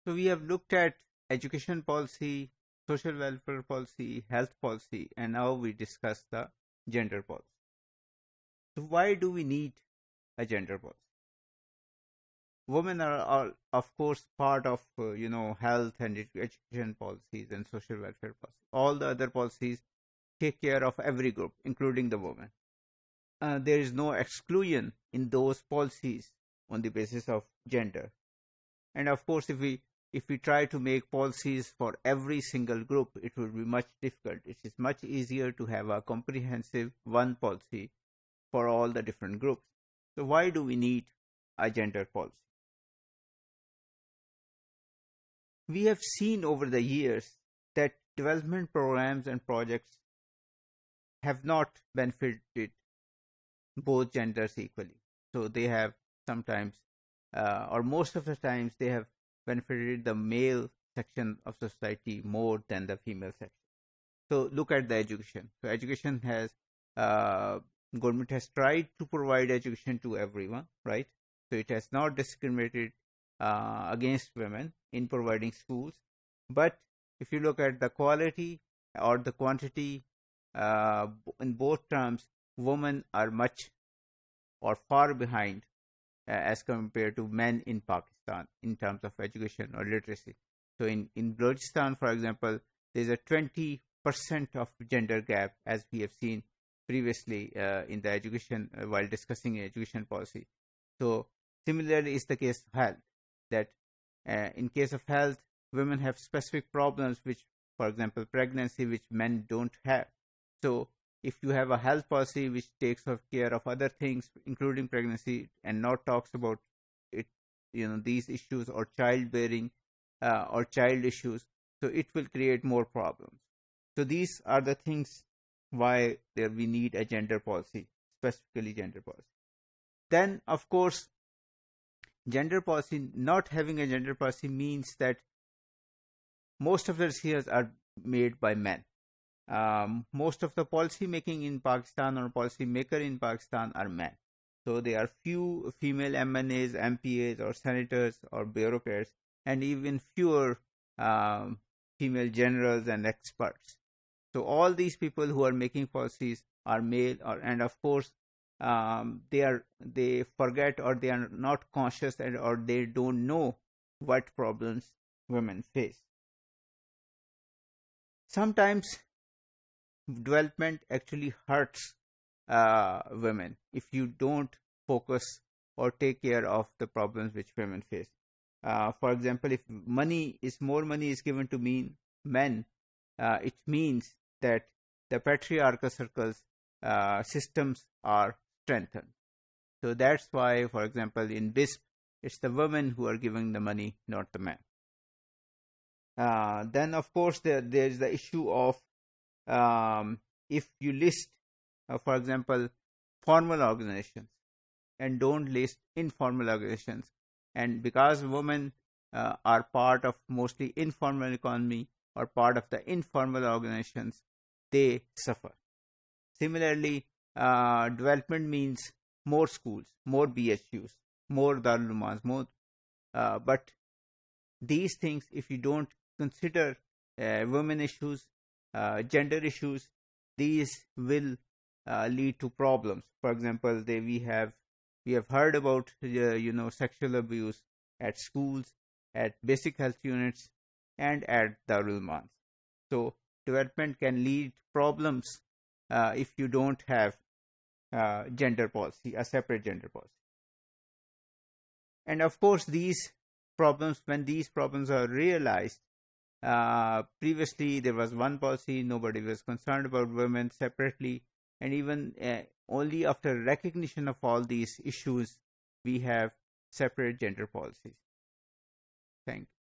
So we have looked at education policy, social welfare policy, health policy, and now we discuss the gender policy. So why do we need a gender policy? Women are of course part of health and education policies and social welfare policies. All the other policies take care of every group, including the woman. There is no exclusion in those policies on the basis of gender. And of course, if we try to make policies for every single group, it would be much difficult. It is much easier to have a comprehensive one policy for all the different groups. So why do we need a gender policy? We have seen over the years that development programs and projects have not benefited both genders equally. So they have sometimes, or most of the times, they have benefited the male section of society more than the female section. So look at the education. So education has, government has tried to provide education to everyone, right? So it has not discriminated against women in providing schools. But if you look at the quality or the quantity, in both terms, women are much or far behind as compared to men in Pakistan in terms of education or literacy. So in Balochistan, for example, there's a 20% of gender gap, as we have seen previously in the education while discussing education policy. So similarly is the case of health, that in case of health, women have specific problems which, for example, pregnancy, which men don't have. So if you have a health policy which takes care of other things, including pregnancy, and not talks about it, these issues or childbearing or child issues, so it will create more problems. So these are the things why we need a gender policy, specifically gender policy. Then, of course, not having a gender policy means that most of the decisions are made by men. Most of the policy making in Pakistan or policy maker in Pakistan are men. So there are few female MNAs, MPAs or senators or bureaucrats, and even fewer female generals and experts. So all these people who are making policies are male, and of course they forget, or they are not conscious, or they don't know what problems women face. Sometimes development actually hurts women if you don't focus or take care of the problems which women face. For example, if more money is given to men, it means that the patriarchal circles systems are strengthened. So that's why, for example, in BISP, it's the women who are giving the money, not the men. Then, of course, there is the issue of if you list, for example, formal organizations and don't list informal organizations, and because women are part of mostly informal economy or part of the informal organizations, they suffer. Similarly, development means more schools, more BHUs, more Darul Ulumas, but these things, if you don't consider women issues, gender issues, these will lead to problems. For example, we have heard about sexual abuse at schools, at basic health units, and at Darul Ulumans. So development can lead problems if you don't have gender policy, a separate gender policy. And of course, when these problems are realized, previously there was one policy, nobody was concerned about women separately, and even only after recognition of all these issues, we have separate gender policies. Thank you.